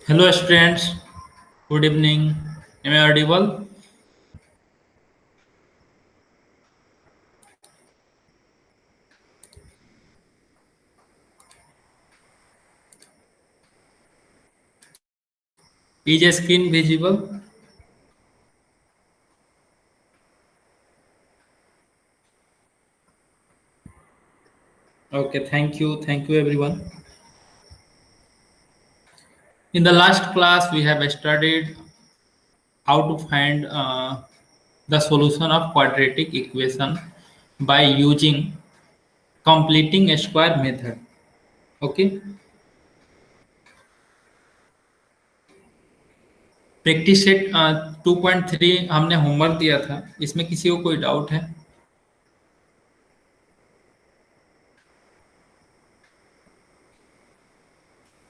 Hello students, good evening. Am I audible? Is the screen visible? Okay, thank you everyone. In the last class, we have studied how to find the solution of quadratic equation by using completing a square method. Okay, practice set 2.3 हमने homework दिया था, इसमें किसी को कोई doubt है?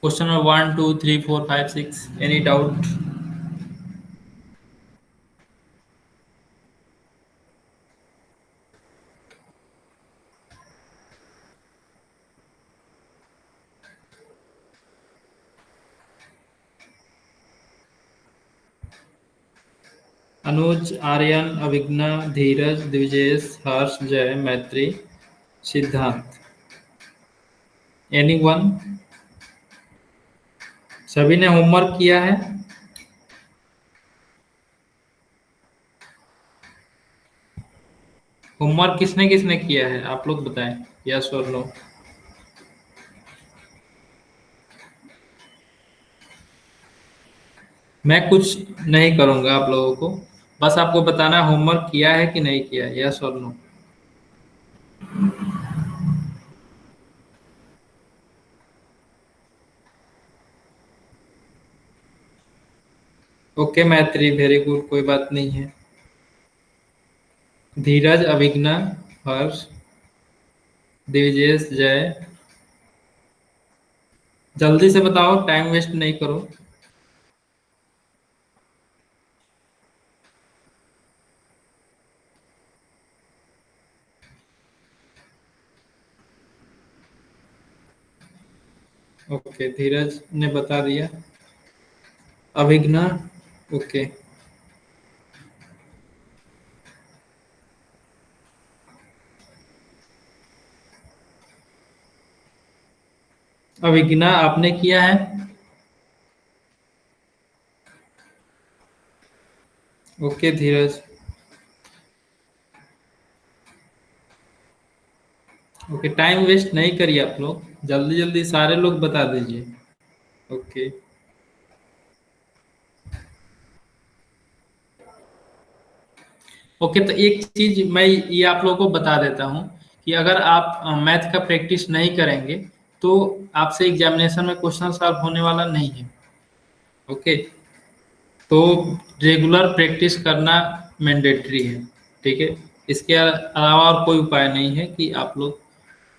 Question number 1 2 3 4 5 6 any doubt? Anuj, Aryan, Abhigya, Dheeraj, Divijesh, Harsh, Jay, Maitri, सिद्धांत। Anyone? सभी ने होमवर्क किया है? होमवर्क किसने किसने किया है आप लोग बताएं, यस और नो? मैं कुछ नहीं करूंगा आप लोगों को, बस आपको बताना होमवर्क किया है कि नहीं किया, यस और नो? ओके मैत्री, वेरी गुड, कोई बात नहीं है। धीरज, अभिज्ञा, हर्ष, दिविजेश, जय, जल्दी से बताओ, टाइम वेस्ट नहीं करो। ओके, धीरज ने बता दिया। अभिज्ञा? ओके, अभिज्ञा आपने किया है? ओके धीरज, ओके, टाइम वेस्ट नहीं करिए आप लोग, जल्दी जल्दी सारे लोग बता दीजिए। ओके, ओके, तो एक चीज मैं ये आप लोगों को बता देता हूँ कि अगर आप मैथ का प्रैक्टिस नहीं करेंगे तो आपसे एग्जामिनेशन में क्वेश्चन सॉल्व होने वाला नहीं है। ओके, तो रेगुलर प्रैक्टिस करना मैंडेटरी है, ठीक है? इसके अलावा और कोई उपाय नहीं है कि आप लोग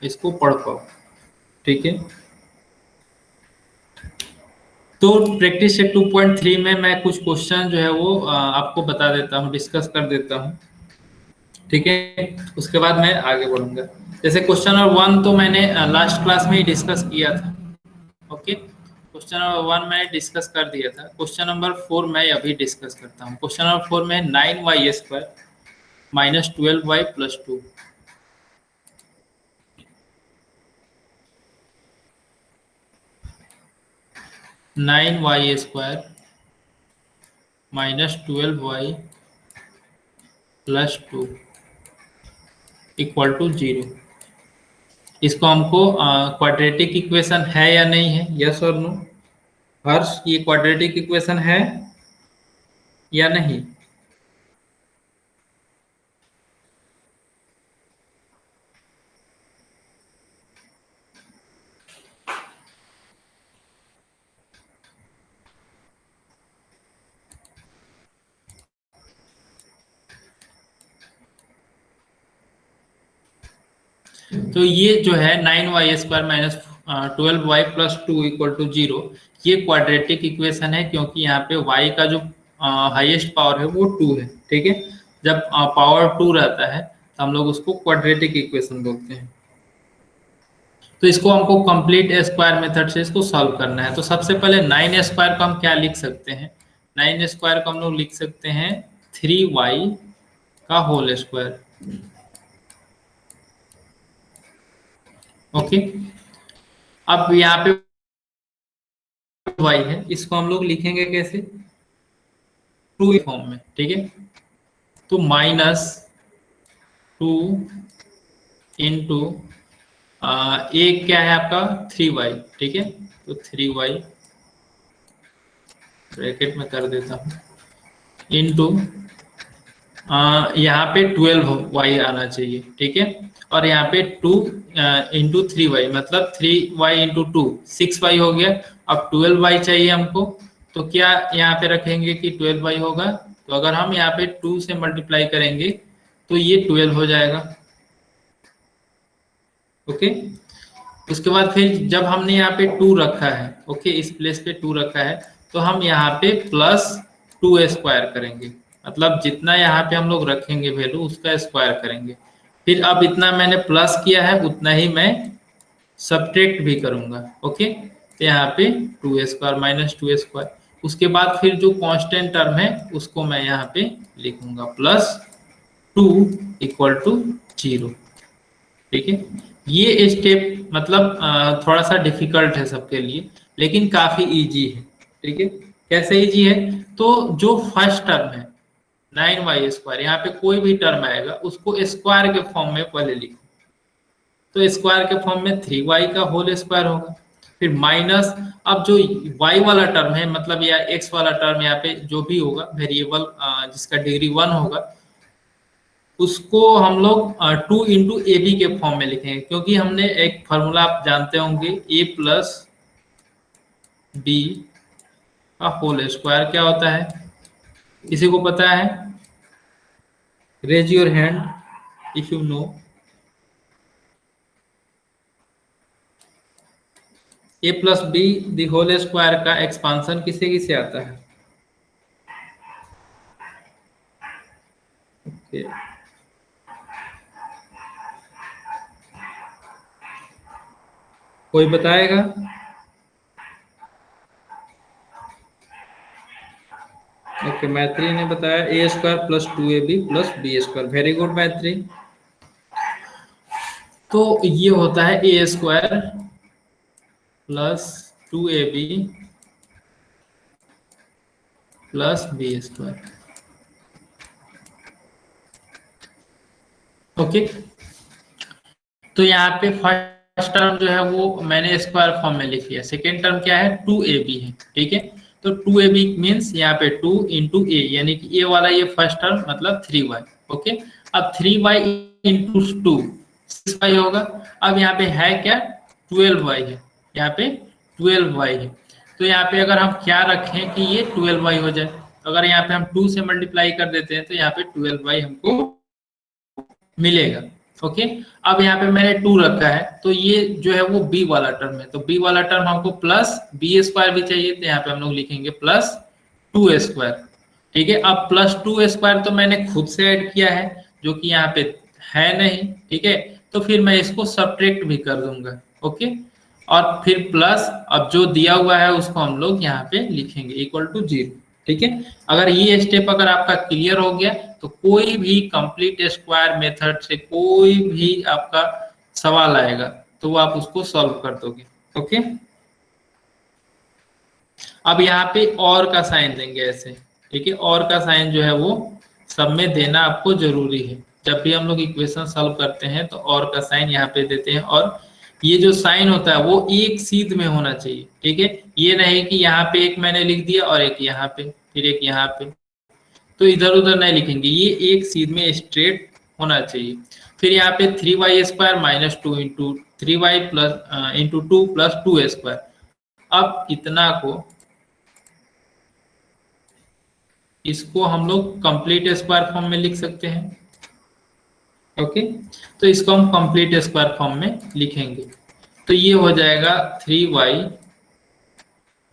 इसको पढ़ पाओ, ठीक है? तो प्रैक्टिस सेट 2.3 में मैं कुछ क्वेश्चन जो है वो आपको बता देता हूँ, डिस्कस कर देता हूँ, ठीक है? उसके बाद मैं आगे बढ़ूंगा। जैसे क्वेश्चन नंबर 1 तो मैंने लास्ट क्लास में ही डिस्कस किया था। ओके, क्वेश्चन नंबर 1 मैंने डिस्कस कर दिया था। क्वेश्चन नंबर 4 मैं अभी डिस्कस करता हूँ। क्वेश्चन नंबर 4 में 9y² minus 12y plus 2। Nine y square minus 12y plus 2 equal to 0। इसको हमको क्वाड्रेटिक इक्वेशन है या नहीं है, यस और नो? हर्ष, ये क्वाड्रेटिक इक्वेशन है या नहीं? तो ये जो है 9y² minus 12y plus 2 equal to 0, ये क्वाड्रेटिक इक्वेशन है क्योंकि यहाँ पे y का जो हाईएस्ट पावर है वो 2 है, ठीक है? जब पावर 2 रहता है तो हम लोग उसको क्वाड्रेटिक इक्वेशन बोलते हैं। तो इसको हमको कंप्लीट स्क्वायर मेथड से इसको सॉल्व करना है। तो सबसे पहले 9 स्क्वायर को हम क्या लिख सकते हैं? 9 स्क्वायर को हम लोग लिख सकते हैं 3y का होल स्क्वायर। ओके, अब यहाँ पे y है, इसको हम लोग लिखेंगे कैसे? 2 फॉर्म में, ठीक है। तो -2 इंटू एक क्या है आपका 3y, ठीक है। तो 3y ब्रैकेट में कर देता हूँ इंटू यहाँ पे 12y आना चाहिए, ठीक है। और यहाँ पे 2 इंटू 3y, मतलब 3y इंटू 2 6y हो गया। अब 12y चाहिए हमको, तो क्या यहाँ पे रखेंगे कि 12y होगा। तो अगर हम यहाँ पे 2 से मल्टीप्लाई करेंगे तो ये 12 हो जाएगा। ओके, उसके बाद फिर जब हमने यहाँ पे 2 रखा है, ओके, इस प्लेस पे 2 रखा है, तो हम यहाँ पे +2 स्क्वायर करेंगे, मतलब जितना यहाँ पे हम लोग रखेंगे वैल्यू उसका स्क्वायर करेंगे। फिर अब इतना मैंने प्लस किया है उतना ही मैं सब्ट्रैक्ट भी करूंगा। ओके, तो यहाँ पे 2 स्क्वायर -2 स्क्वायर, उसके बाद फिर जो कांस्टेंट टर्म है उसको मैं यहाँ पे लिखूंगा +2 = 0, ठीक है। ये स्टेप मतलब थोड़ा सा डिफिकल्ट है सबके लिए, लेकिन काफी इजी है, ठीक है। कैसे इजी है? तो जो फर्स्ट टर्म है 9y², यहाँ पे कोई भी टर्म आएगा उसको स्क्वायर के फॉर्म में पहले लिखो। तो स्क्वायर के फॉर्म में 3y का होल स्क्वायर होगा, फिर माइनस, अब जो y वाला टर्म है, मतलब या x वाला टर्म, यहाँ पे जो भी होगा वेरिएबल जिसका डिग्री 1 होगा, उसको हम लोग 2 इंटू ए बी के फॉर्म में लिखेंगे, क्योंकि हमने एक फॉर्मूला आप जानते होंगे a+b का होल स्क्वायर क्या होता है, किसी को पता है? Raise your hand if you know. a+b the whole square का एक्सपांशन किसे किसे आता है? ओके, कोई बताएगा? ओके, मैत्री ने बताया a² + 2ab + b²। Very good मैत्री। तो ये होता है a² + 2ab + b²। ओके, तो यहाँ पे फर्स्ट टर्म जो है वो मैंने स्क्वायर फॉर्म में लिख लिया। सेकेंड टर्म क्या है? 2ab है, ठीक है। तो 2ab मीन्स यहाँ पे 2 इंटू ए, यानी कि ए वाला ये फर्स्ट टर्म मतलब 3y। ओके, अब 3y इंटू 2 6y होगा। अब यहाँ पे है क्या? 12y है, यहाँ पे 12y है। तो यहाँ पे अगर हम क्या रखें कि ये 12y हो जाए, अगर यहाँ पे हम 2 से मल्टीप्लाई कर देते हैं तो यहाँ पे 12y हमको मिलेगा। ओके, अब यहाँ पे मैंने 2 रखा है, तो ये जो है वो b वाला टर्म है, तो b वाला टर्म हमको +b² भी चाहिए, तो यहाँ पे हम लोग लिखेंगे +2 स्क्वायर, ठीक है। अब +2 स्क्वायर तो मैंने खुद से ऐड किया है, जो कि यहाँ पे है नहीं, ठीक है। तो फिर मैं इसको सब्ट्रैक्ट भी कर दूंगा। ओके, और फिर प्लस, अब जो दिया हुआ है उसको हम लोग यहाँ पे लिखेंगे =0, ठीक है। अगर ये स्टेप अगर आपका क्लियर हो गया तो कोई भी कंप्लीट स्क्वायर मेथड से कोई भी आपका सवाल आएगा तो वो आप उसको सॉल्व कर दोगे। ओके, अब यहाँ पे और का साइन देंगे ऐसे, ठीक है। और का साइन जो है वो सब में देना आपको जरूरी है। जब भी हम लोग इक्वेशन सॉल्व करते हैं तो और का साइन यहाँ पे देते हैं, और ये जो साइन होता है वो एक सीध में होना चाहिए, ठीक है। ये नहीं कि यहाँ पे एक मैंने लिख दिया और एक यहाँ पे, फिर एक यहाँ पे, तो इधर उधर नहीं लिखेंगे, ये एक सीध में स्ट्रेट होना चाहिए। फिर यहाँ पे 3y² - 2 into 3y plus into 2 + 2 square. अब इतना को, इसको हम लोग कंप्लीट स्क्वायर फॉर्म में लिख सकते हैं। ओके, तो इसको हम कंप्लीट स्क्वायर फॉर्म में लिखेंगे, तो ये हो जाएगा 3y,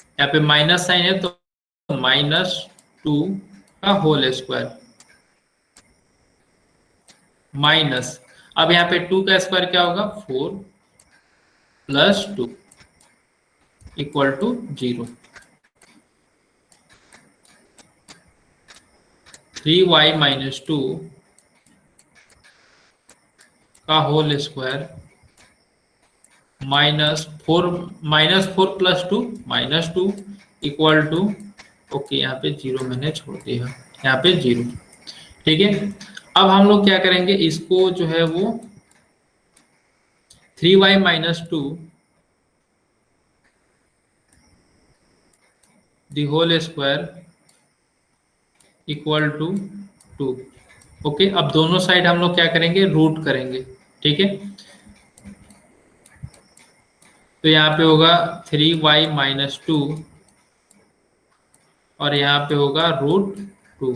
यहाँ पे माइनस साइन है तो -2 का होल स्क्वायर माइनस, अब यहाँ पे 2 का स्क्वायर क्या होगा? 4, plus 2 equal to 0। 3y minus 2 का whole square minus four plus two -2 equal to, okay यहाँ पे 0 मैंने छोड़ दिया, यहाँ पे 0। ठीक है, अब हम लोग क्या करेंगे, इसको जो है वो 3y minus 2 the whole square equal to 2। Okay, अब दोनों साइड हम लोग क्या करेंगे, रूट करेंगे। ठीक है, तो यहाँ पे होगा 3y माइनस 2 और यहाँ पे होगा √2।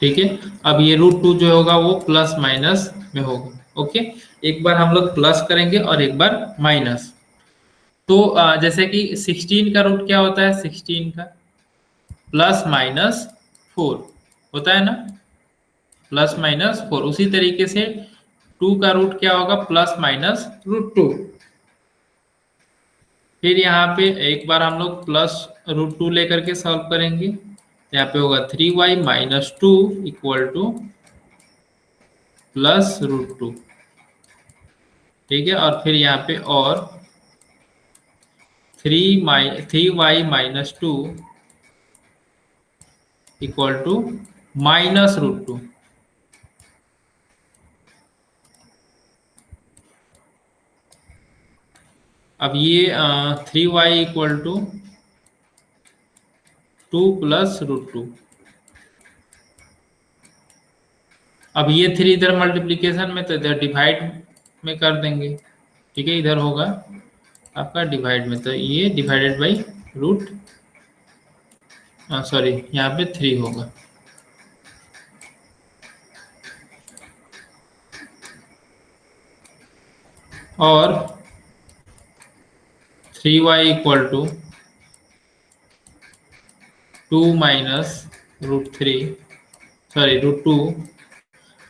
ठीक है, अब ये √2 जो होगा वो प्लस माइनस में होगा। ओके, एक बार हम लोग प्लस करेंगे और एक बार माइनस। तो जैसे कि 16 का रूट क्या होता है, 16 का +-4 होता है ना, +-4। उसी तरीके से 2 का रूट क्या होगा, +-√2। फिर यहाँ पे एक बार हम लोग +√2 लेकर के सॉल्व करेंगे। यहाँ पे होगा 3y माइनस 2 इक्वल टू +√2। ठीक है, और फिर यहाँ पे और 3y माइनस 2 इक्वल टू -√2। अब ये 3y इक्वल टू 2 +√2। अब ये 3 इधर मल्टीप्लीकेशन में, तो इधर डिवाइड में कर देंगे। ठीक है, इधर होगा आपका डिवाइड में, तो ये डिवाइडेड बाई रूट, सॉरी यहाँ पे 3 होगा। और 3y इक्वल टू 2 -√3, सॉरी √2।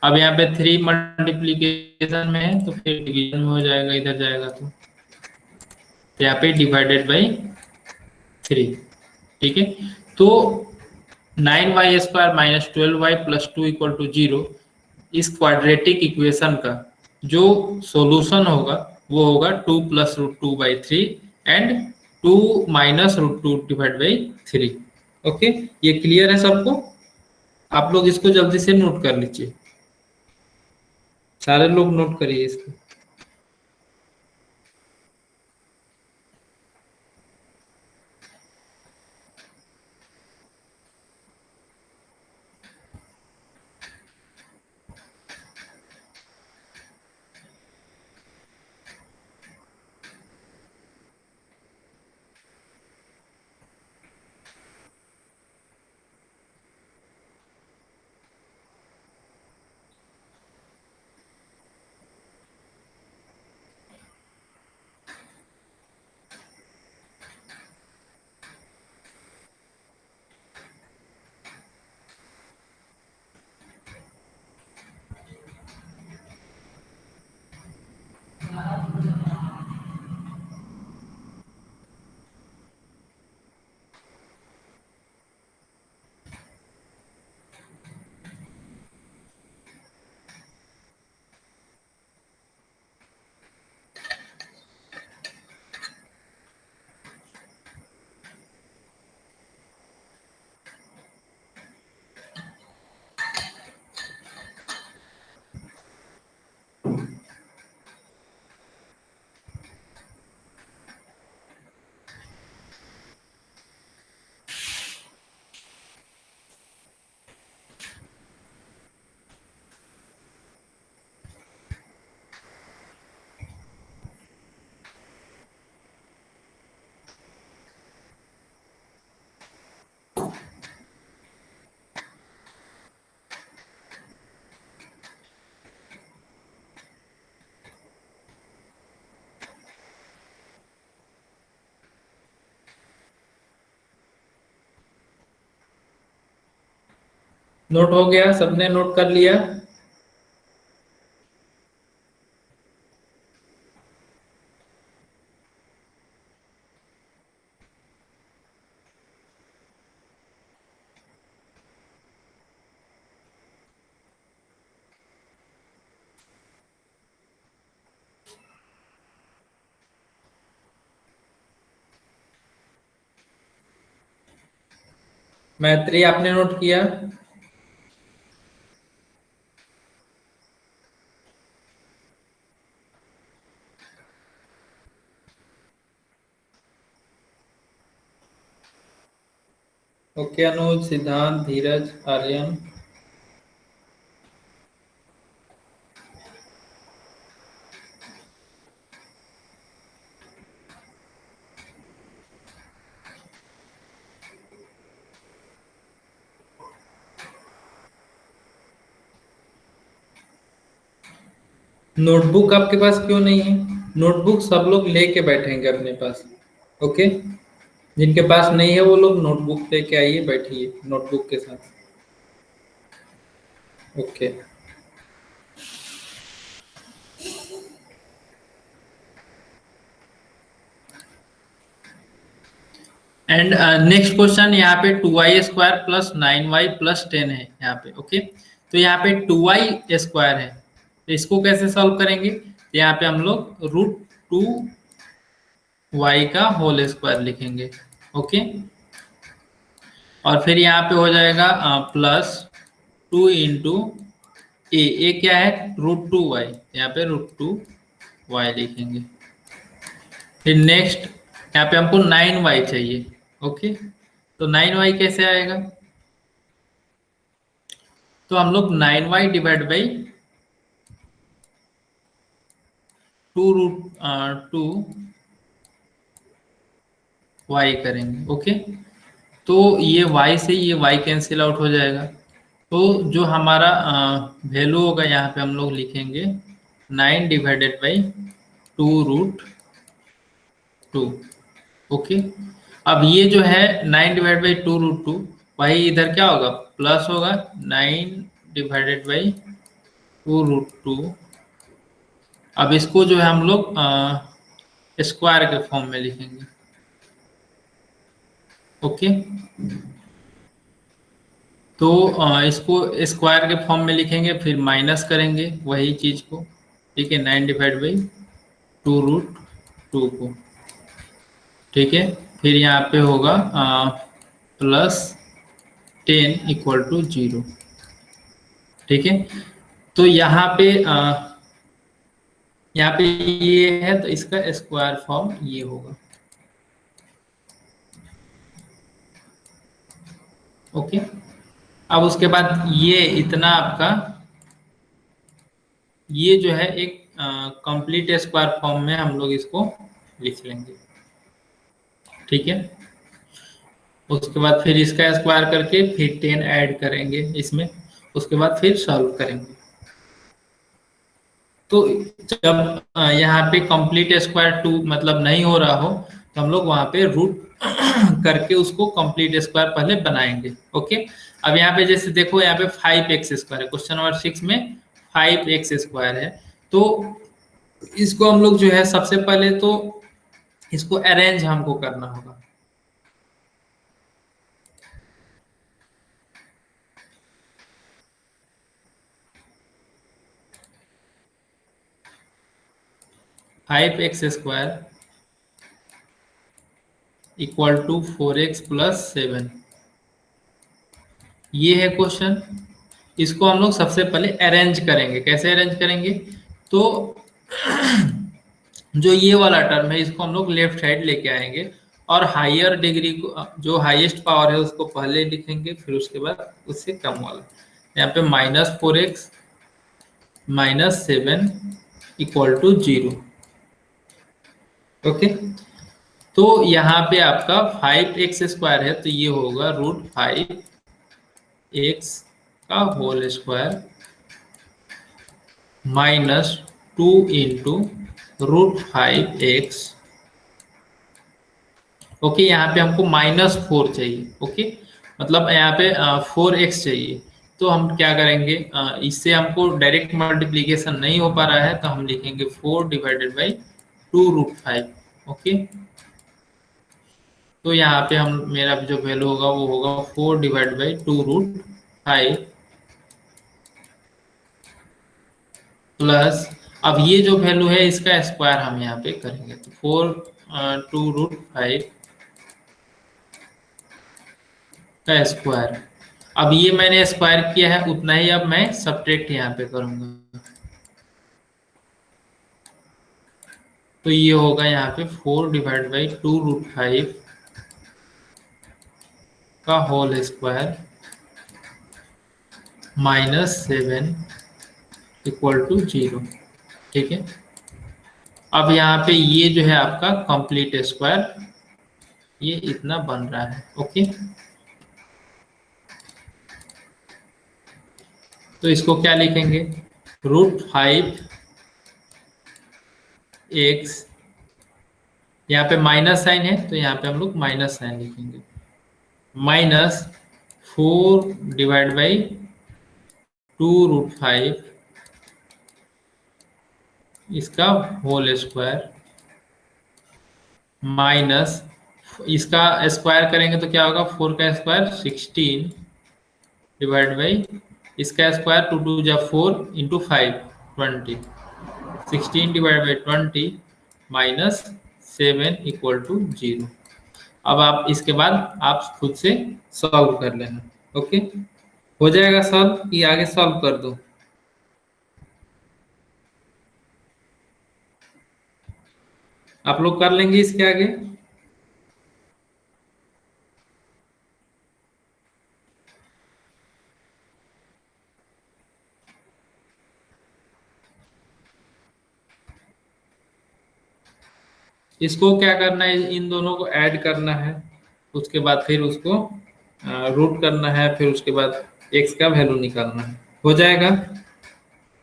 अब यहाँ पे 3 मल्टीप्लीकेशन में है तो फिर डिवीजन में हो जाएगा, इधर जाएगा तो यहाँ पे डिवाइडेड बाई 3। ठीक है, तो 9y² minus 12y plus 2 equal to 0, इस क्वाड्रेटिक इक्वेशन का जो सॉल्यूशन होगा वो होगा 2 +√2/3 एंड 2 -√2 डिवाइड बाई 3। ओके, ये क्लियर है सबको? आप लोग इसको जल्दी से नोट कर लीजिए, सारे लोग नोट करिए इसको। नोट हो गया, सबने नोट कर लिया? मैत्री आपने नोट किया? ओके अनुज, सिद्धांत, धीरज, आर्यन। नोटबुक आपके पास क्यों नहीं है? नोटबुक सब लोग लेके बैठेंगे अपने पास। ओके, जिनके पास नहीं है वो लोग नोटबुक लेके आइए, बैठिए नोटबुक के साथ। ओके। एंड नेक्स्ट क्वेश्चन, यहाँ पे 2y² प्लस 9y प्लस 10 है यहाँ पे। ओके, तो यहाँ पे 2y² है, तो इसको कैसे सॉल्व करेंगे? तो यहाँ पे हम लोग √2y का होल स्क्वायर लिखेंगे। ओके, और फिर यहाँ पे हो जाएगा +2 × ए क्या है? √2y, यहाँ पे √2y लिखेंगे। फिर नेक्स्ट यहाँ पे हमको 9y चाहिए। ओके, तो 9y कैसे आएगा? तो हम लोग 9y डिवाइड बाई 2√2y करेंगे। ओके, तो ये y से ये y कैंसिल आउट हो जाएगा। तो जो हमारा वैल्यू होगा यहाँ पे हम लोग लिखेंगे 9 डिवाइडेड बाई 2√2। ओके, अब ये जो है 9 डिवाइड बाई 2√2, वही इधर क्या होगा? प्लस होगा 9 डिवाइडेड बाई 2√2। अब इसको जो है हम लोग स्क्वायर के फॉर्म में लिखेंगे। ओके, तो इसको स्क्वायर के फॉर्म में लिखेंगे, फिर माइनस करेंगे वही चीज को। ठीक है, 9 डिवाइड बाई 2√2 को। ठीक है, फिर यहाँ पे होगा +10 = 0। ठीक है, तो यहाँ पे ये है, तो इसका स्क्वायर फॉर्म ये होगा। ओके, अब उसके बाद ये इतना आपका ये जो है एक कंप्लीट स्क्वायर फॉर्म में हम लोग इसको लिख लेंगे। ठीक है, उसके बाद फिर इसका स्क्वायर करके फिर 10 ऐड करेंगे इसमें, उसके बाद फिर सॉल्व करेंगे। तो जब यहाँ पे कंप्लीट स्क्वायर 2 मतलब नहीं हो रहा हो, तो हम लोग वहां पे रूट करके उसको कंप्लीट स्क्वायर पहले बनाएंगे। ओके, अब यहाँ पे जैसे देखो, यहाँ पे 5x² है, क्वेश्चन नंबर 6 में 5x² है। तो इसको हम लोग जो है सबसे पहले तो इसको अरेंज हमको करना होगा। (5x²) = 4x + 7, ये है क्वेश्चन। इसको हम लोग सबसे पहले अरेंज करेंगे। कैसे अरेंज करेंगे? तो जो ये वाला टर्म है इसको हम लोग लेफ्ट साइड लेके आएंगे, और हायर डिग्री को, जो हाईएस्ट पावर है उसको पहले लिखेंगे, फिर उसके बाद उससे कम वाला। यहाँ पे -4x - 7 = 0। ओके, तो यहाँ पे आपका 5x² है, तो ये होगा √5x का होल स्क्वायर -2 × √5x। ओके, यहाँ पे हमको -4 चाहिए। ओके, मतलब यहाँ पे 4x चाहिए। तो हम क्या करेंगे, इससे हमको डायरेक्ट मल्टीप्लीकेशन नहीं हो पा रहा है, तो हम लिखेंगे 4 डिवाइडेड बाई 2√5। ओके, तो यहाँ पे हम मेरा जो वैल्यू होगा वो होगा 4 डिवाइड बाई 2√5 प्लस, अब ये जो वैल्यू है इसका स्क्वायर हम यहाँ पे करेंगे, तो 4 2√5 का स्क्वायर। अब ये मैंने स्क्वायर किया है, उतना ही अब मैं सब्ट्रैक्ट यहाँ पे करूंगा, तो ये होगा यहाँ पे 4 डिवाइड बाई 2√5 का होल स्क्वायर -7 इक्वल टू 0। ठीक है, अब यहाँ पे ये जो है आपका कंप्लीट स्क्वायर, ये इतना बन रहा है। ओके, तो इसको क्या लिखेंगे, √5x, यहाँ पे माइनस साइन है तो यहाँ पे हम लोग माइनस साइन लिखेंगे, -4 डिवाइड बाई 2√5 इसका होल स्क्वायर, माइनस इसका स्क्वायर करेंगे तो क्या होगा, 4 का स्क्वायर 16 डिवाइड बाई इसका स्क्वायर 2 2 जा 4 into 5 20, 16 divide by 20 -7 equal to 0। अब आप इसके बाद आप खुद से सॉल्व कर लेना। ओके, हो जाएगा सॉल्व कि आगे सॉल्व कर दो? आप लोग कर लेंगे इसके आगे? इसको क्या करना है, इन दोनों को ऐड करना है, उसके बाद फिर उसको रूट करना है, फिर उसके बाद x का वैल्यू निकालना है। हो जाएगा?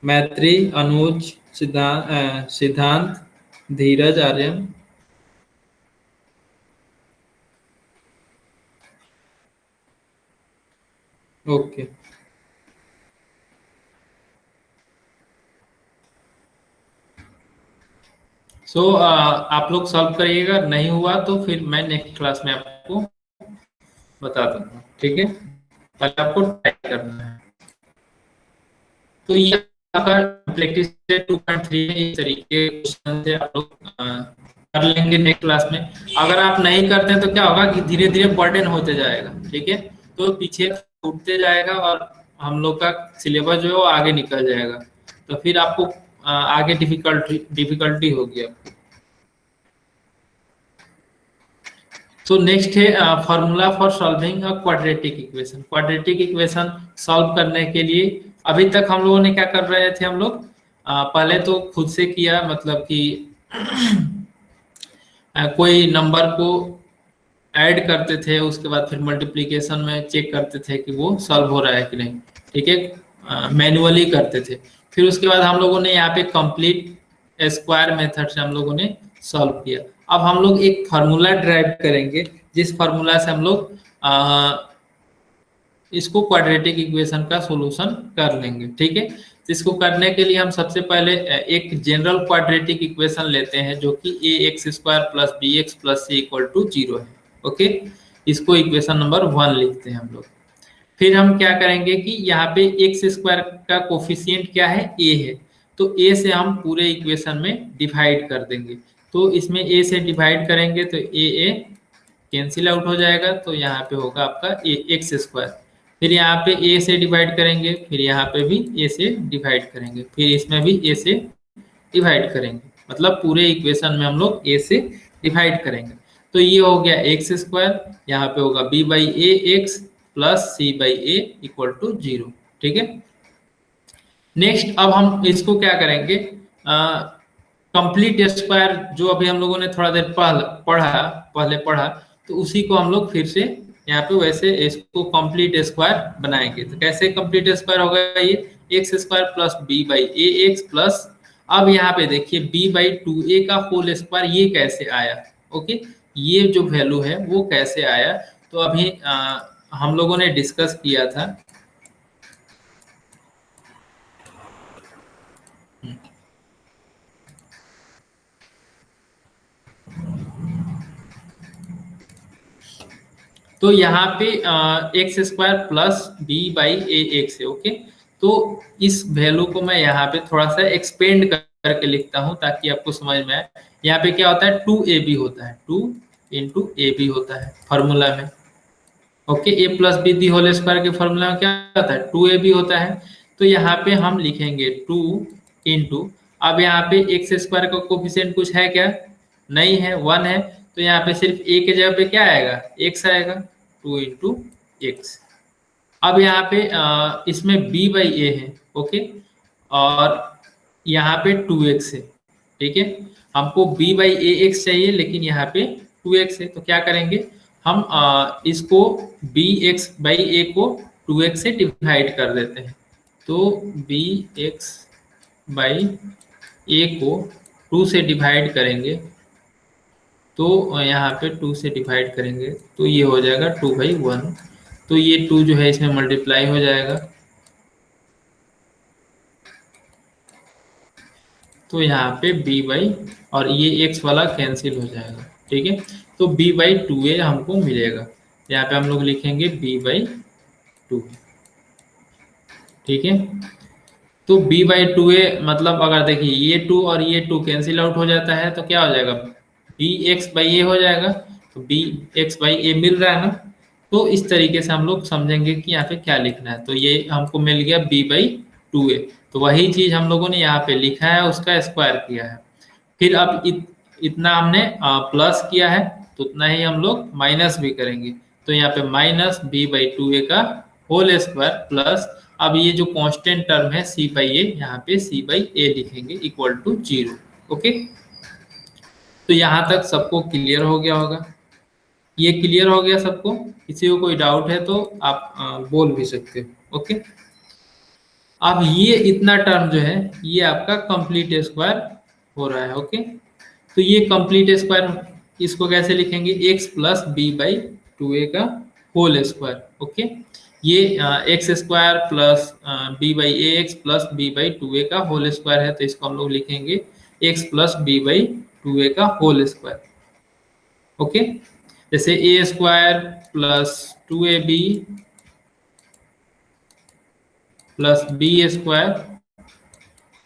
मैत्री, अनुज, सिद्धांत, धीरज, आर्यन। ओके, सो आप लोग सॉल्व करिएगा, नहीं हुआ तो फिर मैं नेक्स्ट क्लास में आपको बता दूंगा। ठीक है, पहले आपको टाइप करना है। तो ये आपका प्रैक्टिस 2.3 में इस तरीके के क्वेश्चन से आप लोग कर लेंगे नेक्स्ट क्लास में। अगर आप नहीं करते हैं तो क्या होगा कि धीरे धीरे बर्डन होते जाएगा। ठीक है, तो पीछे छूटते जाएगा और हम लोग का सिलेबस जो है वो आगे निकल जाएगा, तो फिर आपको आगे डिफिकल्टी होगी आपको। तो नेक्स्ट है formula for solving a quadratic equation. Quadratic equation solve करने के लिए अभी तक हम लोगों ने क्या कर रहे थे, हम लोग पहले तो खुद से किया, मतलब कि कोई नंबर को ऐड करते थे, उसके बाद फिर मल्टीप्लिकेशन में चेक करते थे कि वो सॉल्व हो रहा है कि नहीं। ठीक है, मैन्युअली करते थे। फिर उसके बाद हम लोगों ने यहाँ पे कंप्लीट स्क्वायर मेथड से हम लोगों ने सॉल्व किया। अब हम लोग एक फार्मूला ड्राइव करेंगे, जिस फार्मूला से हम लोग इसको क्वाड्रेटिक इक्वेशन का सॉल्यूशन कर लेंगे। ठीक है, तो इसको करने के लिए हम सबसे पहले एक जनरल क्वाड्रेटिक इक्वेशन लेते हैं, जो कि ax² plus bx plus c equal to 0 है। ओके, इसको इक्वेशन नंबर 1 लिखते हैं हम लोग। फिर हम क्या करेंगे कि यहाँ पे x² का कोफिशिएंट क्या है, a है, तो a से हम पूरे इक्वेशन में डिवाइड कर देंगे। तो इसमें a से डिवाइड करेंगे तो a कैंसिल आउट हो जाएगा, तो यहाँ पे होगा आपका x²। फिर यहाँ पे a से डिवाइड करेंगे, फिर यहाँ पे भी a से डिवाइड करेंगे, फिर इसमें भी a से डिवाइड करेंगे, मतलब पूरे इक्वेशन में हम लोग a से डिवाइड करेंगे। तो ये हो गया x², यहाँ पे होगा b by A X plus c by A equal to 0। ठीक है, नेक्स्ट अब हम इसको क्या करेंगे, कंप्लीट स्क्वायर जो अभी हम लोगों ने थोड़ा देर पहले पढ़ा, तो उसी को हम लोग फिर से यहाँ पे वैसे इसको कंप्लीट स्क्वायर बनाएंगे। तो कैसे कंप्लीट स्क्वायर होगा, ये x² plus B by A X plus, अब यहाँ पे देखिए b बाई 2a का होल स्क्वायर, ये कैसे आया। ओके, ये जो वैल्यू है वो कैसे आया, तो अभी हम लोगों ने डिस्कस किया था। तो यहाँ पे x² plus B by A X है। ओके, तो इस वैल्यू को मैं यहाँ पे थोड़ा सा एक्सपेंड करके लिखता हूँ ताकि आपको समझ में आए। यहाँ पे क्या होता है, 2ab होता है, 2 इंटू ए बी होता है फॉर्मूला में। Okay, A plus B the whole square के फॉर्मूला में क्या होता है, 2ab होता है। तो यहाँ पे हम लिखेंगे 2 इंटू, अब यहाँ पे एक्स स्क्वायर का कोफिशिएंट कुछ है क्या, नहीं है, 1 है। तो यहाँ पे सिर्फ ए के जगह पे क्या आएगा, एक्स आएगा, 2 इंटू एक्स। अब यहाँ पे इसमें b बाई ए है, ओके, और यहाँ पे 2x है, ठीक है। हमको b बाई ए एक्स चाहिए, लेकिन यहाँ पे 2x है, तो क्या करेंगे हम, इसको बी एक्स बाई ए को 2x से डिवाइड कर देते हैं। तो बी एक्स बाई ए को 2 से डिवाइड करेंगे, तो यहाँ पे 2 से डिवाइड करेंगे तो ये हो जाएगा 2/1। तो ये 2 जो है इसमें मल्टीप्लाई हो जाएगा, तो यहाँ पे b बाई, और ये x वाला कैंसिल हो जाएगा, ठीक है। तो b/2a हमको मिलेगा, यहाँ पे हम लोग लिखेंगे b/2, ठीक है। तो b/2a मतलब अगर देखिए ये 2 और ये 2 कैंसिल आउट हो जाता है, तो क्या हो जाएगा, bx/a हो जाएगा। तो bx/a मिल रहा है ना। तो इस तरीके से हम लोग समझेंगे कि यहाँ पे क्या लिखना है। तो ये हमको मिल गया b/2a, तो वही चीज हम लोगों ने यहाँ पे लिखा है, उसका स्क्वायर किया है। फिर अब इतना हमने प्लस किया है, तो उतना ही हम लोग माइनस भी करेंगे। तो यहाँ पे माइनस b/2a का होल स्क्वायर प्लस, अब ये जो कांस्टेंट टर्म है c/a, यहाँ पे c/a लिखेंगे इक्वल टू 0। ओके, तो यहाँ तक सबको क्लियर हो गया होगा। ये क्लियर हो गया सबको, किसी को कोई डाउट है तो आप बोल भी सकते हो। ओके, अब ये इतना टर्म जो है ये आपका कंप्लीट स्क्वायर हो रहा है। ओके, तो ये कंप्लीट स्क्वायर इसको कैसे लिखेंगे, x प्लस b/2a का होल स्क्वायर। ओके, ये x square plus b/ax plus b/2a का होल स्क्वायर है, तो इसको हम लोग लिखेंगे x प्लस b/2a का होल स्क्वायर। ओके, जैसे a स्क्वायर प्लस 2ab प्लस बी स्क्वायर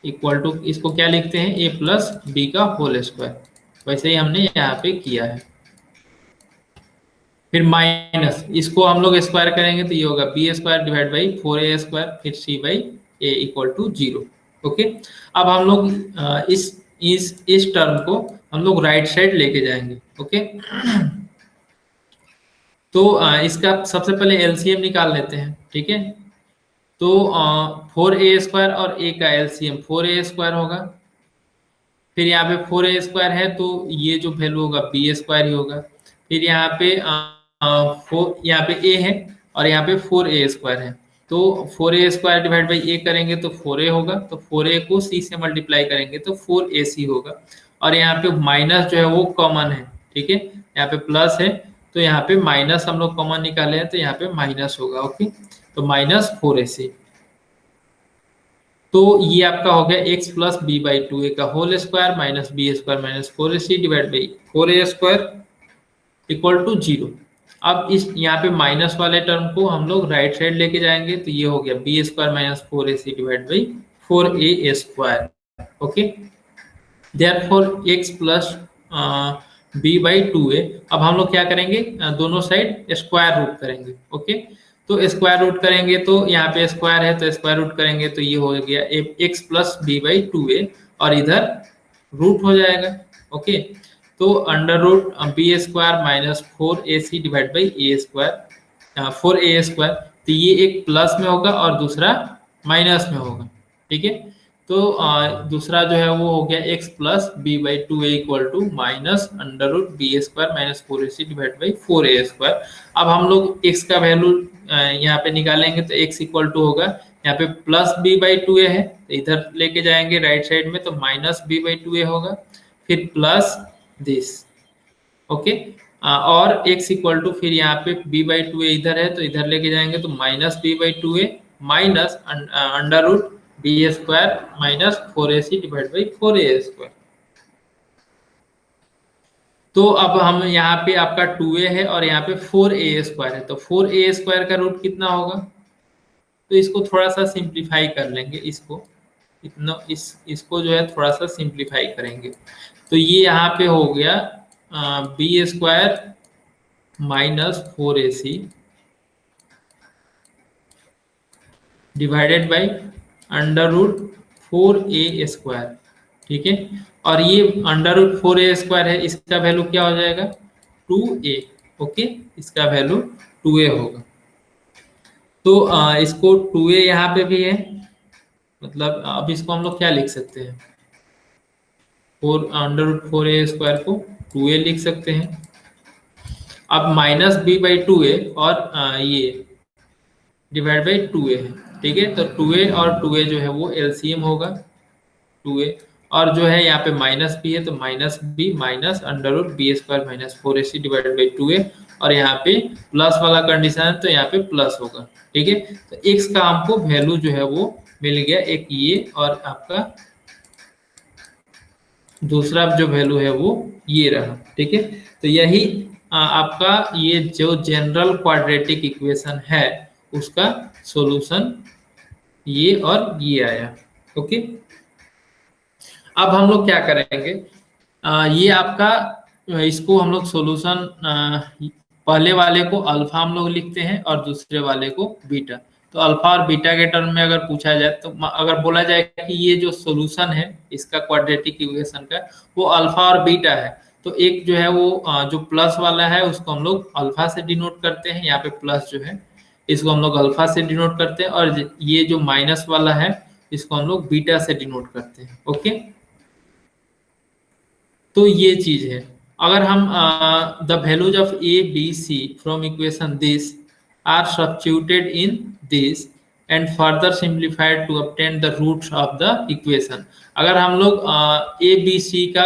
इक्वल टू, इसको क्या लिखते हैं, a प्लस बी का होल स्क्वायर। वैसे ही हमने यहाँ पे किया है। फिर माइनस, इसको हम लोग स्क्वायर करेंगे तो ये होगा B square divide by 4a square, फिर c/a इक्वल टू 0। ओके, अब हम लोग इस टर्म को हम लोग राइट साइड लेके जाएंगे। ओके, तो इसका सबसे पहले एलसीएम निकाल लेते हैं, ठीक है। तो 4a स्क्वायर और a का एलसीएम 4a स्क्वायर होगा। फिर यहाँ पे 4a स्क्वायर है, तो ये जो वैल्यू होगा बी स्क्वायर ही होगा। फिर यहाँ पे यहाँ पे a है और यहाँ पे 4a स्क्वायर है, तो 4a square divide by a करेंगे तो 4a होगा, तो 4a को c से मल्टीप्लाई करेंगे तो 4ac होगा। और यहाँ पे माइनस जो है वो कॉमन है, ठीक है, यहाँ पे प्लस है, तो यहाँ पे माइनस हम लोग कॉमन निकाले हैं, तो यहाँ पे माइनस होगा। ओके, तो माइनस 4ac। तो ये आपका हो गया x प्लस b/2a का whole square minus b square minus 4ac divide by 4a square equal to 0। अब इस यहाँ पे माइनस वाले टर्म को हम लोग राइट साइड लेके जाएंगे, तो ये हो गया B square minus 4ac divide by 4a square. Okay, therefore x plus b/2a। अब हम लोग क्या करेंगे, दोनों साइड स्क्वायर रूट करेंगे। ओके, तो स्क्वायर रूट करेंगे तो यहाँ पे स्क्वायर है, तो स्क्वायर रूट करेंगे तो ये हो गया x प्लस b/2a, और इधर रूट हो जाएगा। ओके, तो under root B square minus 4ac divide by a square, 4a square, तो ये एक प्लस में होगा और दूसरा माइनस में होगा, ठीक है। तो दूसरा जो है वो हो गया x plus b/2a equal to minus under root B square minus 4ac divide by 4a square. अब हम लोग x का वैल्यू यहाँ पे निकालेंगे, तो x इक्वल टू होगा, यहाँ पे प्लस b/2a है, तो इधर लेके जाएंगे राइट साइड में, तो माइनस b/2a होगा, फिर प्लस दिस। ओके, और x इक्वल टू, फिर यहाँ पे b/2a इधर है, तो इधर लेके जाएंगे तो minus b/2a minus under root B square minus 4ac divide by 4a square. तो अब हम यहाँ पे आपका 2a है और यहाँ पे 4a स्क्वायर है, तो 4a स्क्वायर का रूट कितना होगा, तो इसको थोड़ा सा सिंप्लीफाई कर लेंगे, इसको जो है थोड़ा सा सिंप्लीफाई करेंगे, तो ये यहाँ पे हो गया B square minus 4ac divided by √4a²। ठीक है, और ये √4a² है, इसका वैल्यू क्या हो जाएगा? 2a। ओके, इसका वैल्यू 2a होगा। तो इसको 2a यहाँ पे भी है, मतलब अब इसको हम लोग क्या लिख सकते हैं? 4√4a² को 2a लिख सकते हैं। अब -b/2a और ये डिवाइड बाई 2a है। ठीक है, तो 2a और 2a जो है वो एलसीएम होगा 2a, और जो है यहाँ पे -b है तो -b minus √b² - 4ac divided by 2a, और यहाँ पे प्लस वाला कंडीशन है तो यहाँ पे प्लस होगा। ठीक है, तो x का हमको वैल्यू जो है वो मिल गया, एक ये, और आपका दूसरा जो वैल्यू है वो ये रहा। ठीक है, तो यही आपका ये जो जनरल क्वाड्रेटिक इक्वेशन है उसका सॉल्यूशन ये और ये आया। ओके, अब हम लोग क्या करेंगे, ये आपका इसको हम लोग सॉल्यूशन, पहले वाले को अल्फा हम लोग लिखते हैं और दूसरे वाले को बीटा। तो अल्फा और बीटा के टर्म में अगर पूछा जाए तो अगर बोला जाए कि ये जो सॉल्यूशन है इसका क्वाड्रेटिक इक्वेशन का, वो अल्फा और बीटा है, तो एक जो है वो जो प्लस वाला है उसको हम लोग अल्फा से डिनोट करते हैं, यहाँ पे प्लस जो है इसको हम लोग अल्फा से डिनोट करते हैं, और ये जो माइनस वाला है इसको हम लोग बीटा से डिनोट करते हैं। ओके, तो ये चीज है। अगर हम the values of A B C from equation this are substituted in this and further simplified to obtain the roots of the equation. अगर हम लोग ए बी सी का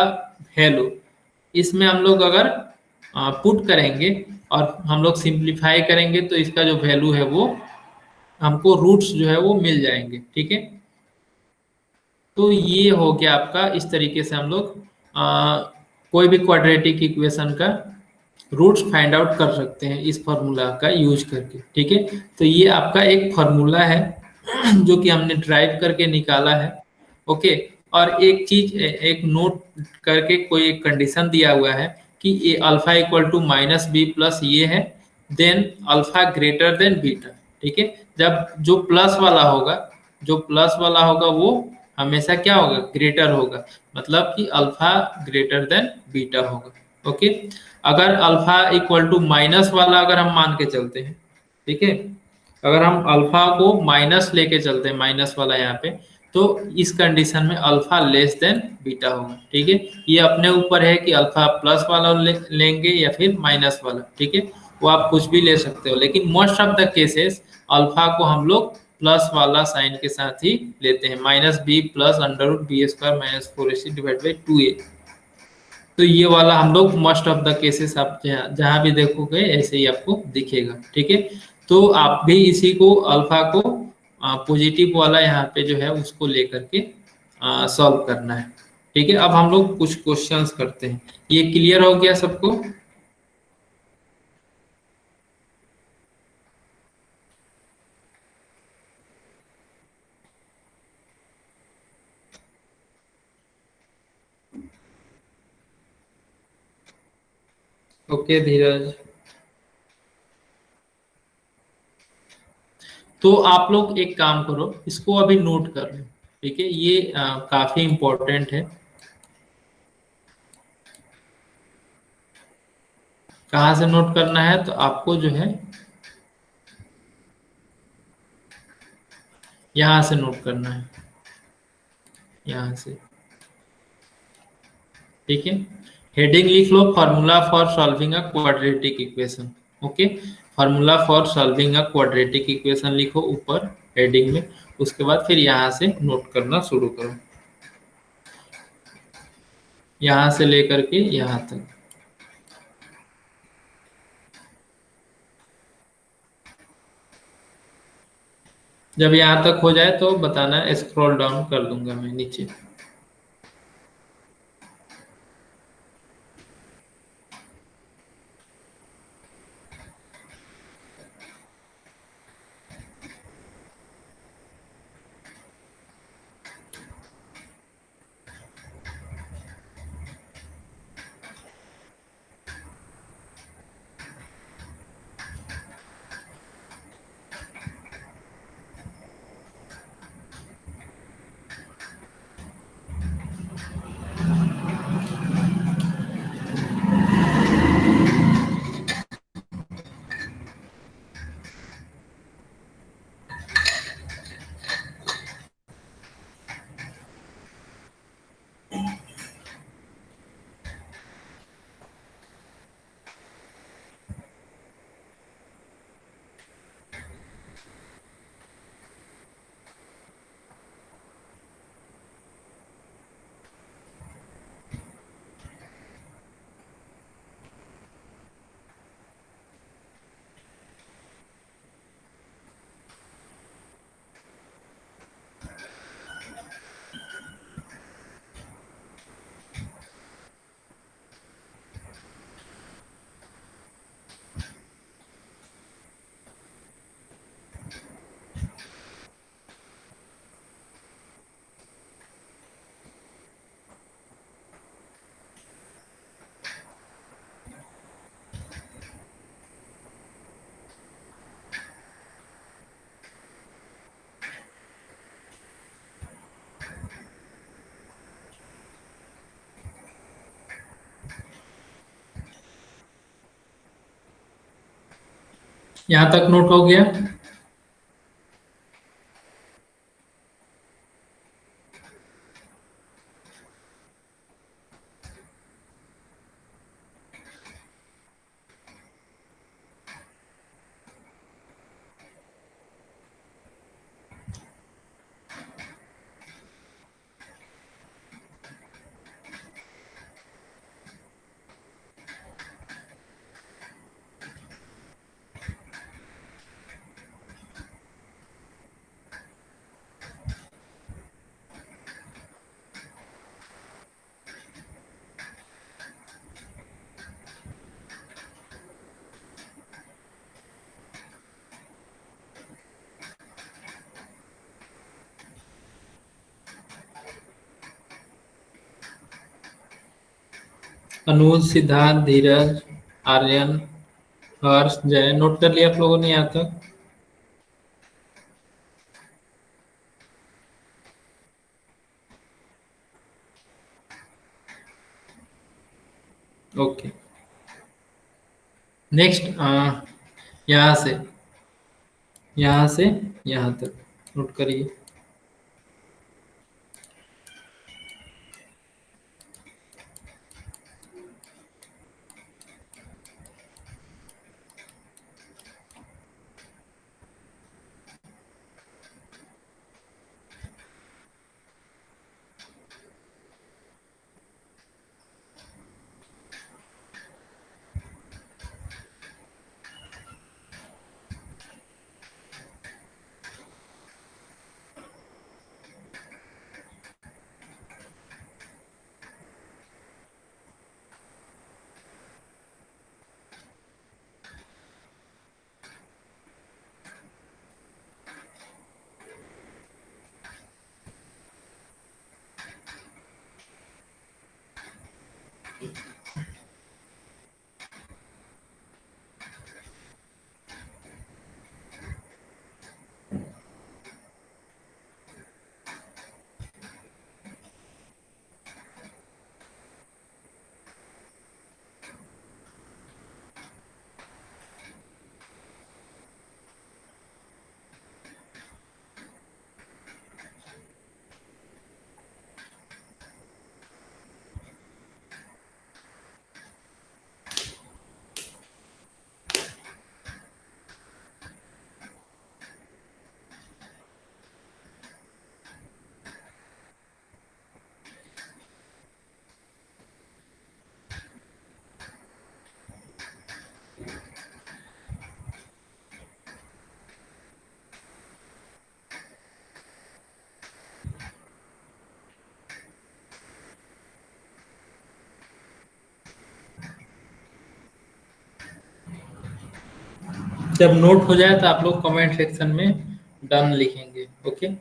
वैल्यू इसमें हम लोग अगर पुट करेंगे और हम लोग सिंप्लीफाई करेंगे तो इसका जो वैल्यू है वो हमको रूट्स जो है वो मिल जाएंगे। ठीक है, तो ये हो गया आपका, इस तरीके से हम लोग कोई भी क्वाड्रेटिक इक्वेशन का रूट्स फाइंड आउट कर सकते हैं इस फॉर्मूला का यूज करके। ठीक है, तो ये आपका एक फॉर्मूला है जो कि हमने ड्राइव करके निकाला है। ओके, और एक चीज, एक नोट करके कोई एक कंडीशन दिया हुआ है कि ये alpha equal to -b plus ये है, then alpha greater than beta. ठीक है, जब जो प्लस वाला होगा, जो प्लस वाला होगा वो हमेशा क्या होगा? ग्रेटर होगा, मतलब कि अल्फा ग्रेटर देन बीटा होगा। ओके, अगर अल्फा इक्वल टू माइनस वाला अगर हम मान के चलते हैं, ठीक है, अगर हम अल्फा को माइनस लेके चलते हैं, माइनस वाला यहाँ पे, तो इस कंडीशन में अल्फा लेस देन बीटा होगा। ठीक है, ये अपने ऊपर है कि अल्फा प्लस वाला लेंगे या फिर माइनस वाला। ठीक है, वो आप कुछ भी ले सकते हो, लेकिन most of the cases alpha को हम लोग प्लस वाला साइन के साथ ही लेते हैं, -b plus √b² - 4ac divide by 2a। तो ये वाला हम लोग मोस्ट ऑफ द केसेस आप जहाँ भी देखोगे ऐसे ही आपको दिखेगा। ठीक है, तो आप भी इसी को अल्फा को पॉजिटिव वाला यहाँ पे जो है उसको लेकर के सॉल्व करना है। ठीक है, अब हम लोग कुछ क्वेश्चंस करते हैं। ये क्लियर हो गया सबको? ओके धीरज, तो आप लोग एक काम करो, इसको अभी नोट कर लो। ठीक है, ये काफी इंपॉर्टेंट है। कहाँ से नोट करना है? तो आपको जो है यहाँ से नोट करना है, यहाँ से। ठीक है, हेडिंग लिख लो, formula for solving a quadratic equation. Okay, formula for solving a quadratic equation लिखो ऊपर हेडिंग में, उसके बाद फिर यहाँ से नोट करना शुरू करो, यहाँ से लेकर के यहाँ तक। जब यहाँ तक हो जाए तो बताना, स्क्रॉल डाउन कर दूंगा मैं नीचे। यहाँ तक नोट हो गया। अनुज, सिद्धार्थ, धीरज, आर्यन, हर्ष, जय, नोट कर लिया आप लोगों ने यहाँ तक? ओके। नेक्स्ट, यहाँ से यहाँ से यहाँ तक नोट करिए। जब नोट हो जाए तो आप लोग कमेंट सेक्शन में डन लिखेंगे। ओके।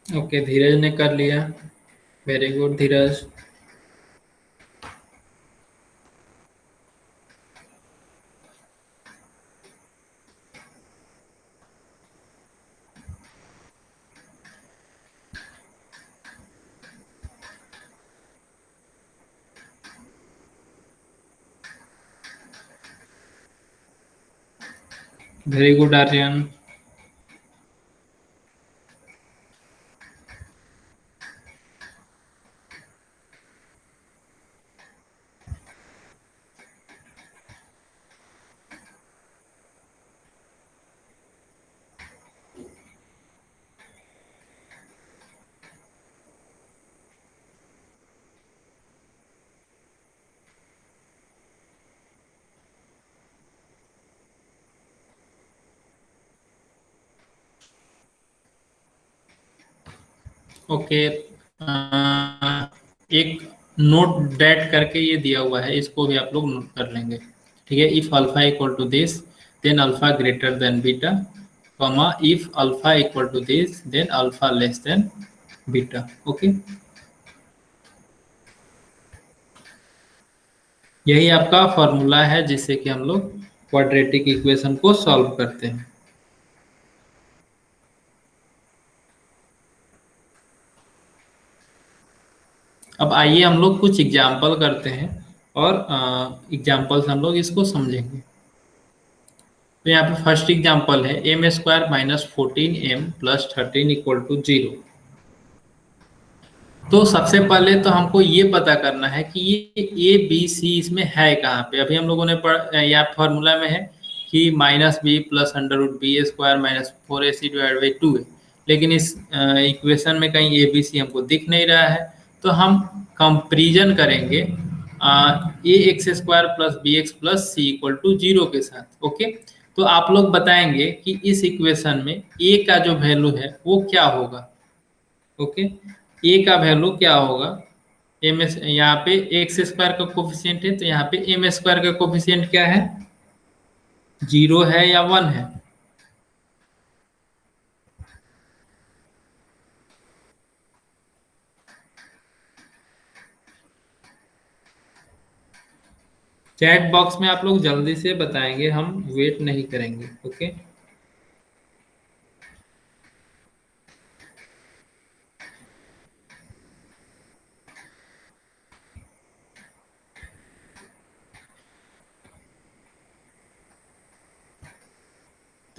ओके, धीरज ने कर लिया। Very good Dheeraj. Very good Aryan. Okay, एक नोट डेट करके ये दिया हुआ है, इसको भी आप लोग नोट कर लेंगे। ठीक है, if alpha equal to this then alpha greater than beta, comma if alpha equal to this then alpha less than beta. Okay, यही आपका फॉर्मूला है जिससे कि हम लोग क्वाड्रेटिक इक्वेशन को सॉल्व करते हैं। अब आइए हम लोग कुछ एग्जाम्पल करते हैं और एग्जाम्पल से हम लोग इसको समझेंगे। तो यहाँ पे फर्स्ट एग्जाम्पल है m square minus 14m plus 13 equal to 0। तो सबसे पहले तो हमको ये पता करना है कि ये ए बी सी इसमें है कहाँ पे। अभी हम लोगों ने यहाँ फॉर्मूला में है कि minus b plus under root B square minus 4ac divide by 2 है, लेकिन इस इक्वेशन में कहीं ए बी सी हमको दिख नहीं रहा है। तो हम कंपेरिजन करेंगे A x square plus B x plus C equal to 0 के साथ। ओके, तो आप लोग बताएंगे कि इस इक्वेशन में ए का जो वैल्यू है वो क्या होगा। ओके, ए का वैल्यू क्या होगा। एम एस यहाँ पे एक्स स्क्वायर का कोफिशिएंट है, तो यहाँ पे एम स्क्वायर का कोफिशिएंट क्या है, 0 है या 1 है। चैट बॉक्स में आप लोग जल्दी से बताएंगे, हम वेट नहीं करेंगे। ओके,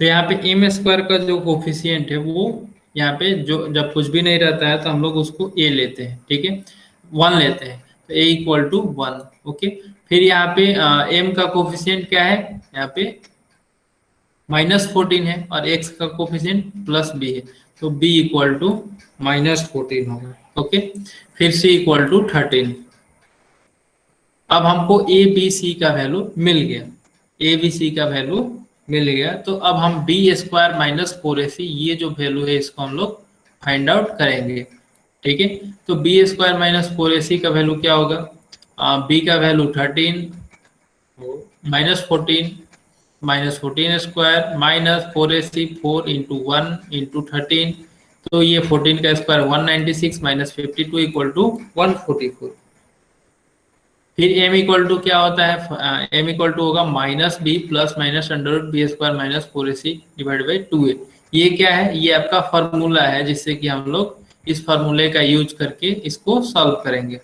तो यहाँ पे एम स्क्वायर का जो कोफिशिएंट है वो यहाँ पे जो जब कुछ भी नहीं रहता है तो हम लोग उसको ए लेते हैं। ठीक है, 1 लेते हैं, तो ए इक्वल टू 1। ओके, फिर यहाँ पे एम का कोफिशिएंट क्या है, यहाँ पे -14 है और x का कोफिशिएंट प्लस बी है, तो b इक्वल टू -14 होगा। ओके, फिर c इक्वल टू 13। अब हमको ए बी सी का वैल्यू मिल गया, ए बी सी का वैल्यू मिल गया, तो अब हम बी स्क्वायर माइनस 4ac ये जो वैल्यू है इसको हम लोग फाइंड आउट करेंगे। ठीक है, तो बी स्क्वायर माइनस 4ac का वैल्यू क्या होगा, बी का value 13 -14 square minus 4ac 4 into 1 into 13, तो ये 14 का स्क्वायर 196 माइनस 52 इक्वल टू 144। फिर m इक्वल टू क्या होता है, m इक्वल टू होगा minus b plus minus under root B square minus 4ac divide by 2a। ये क्या है, ये आपका फॉर्मूला है जिससे कि हम लोग इस फॉर्मूले का यूज करके इसको सॉल्व करेंगे।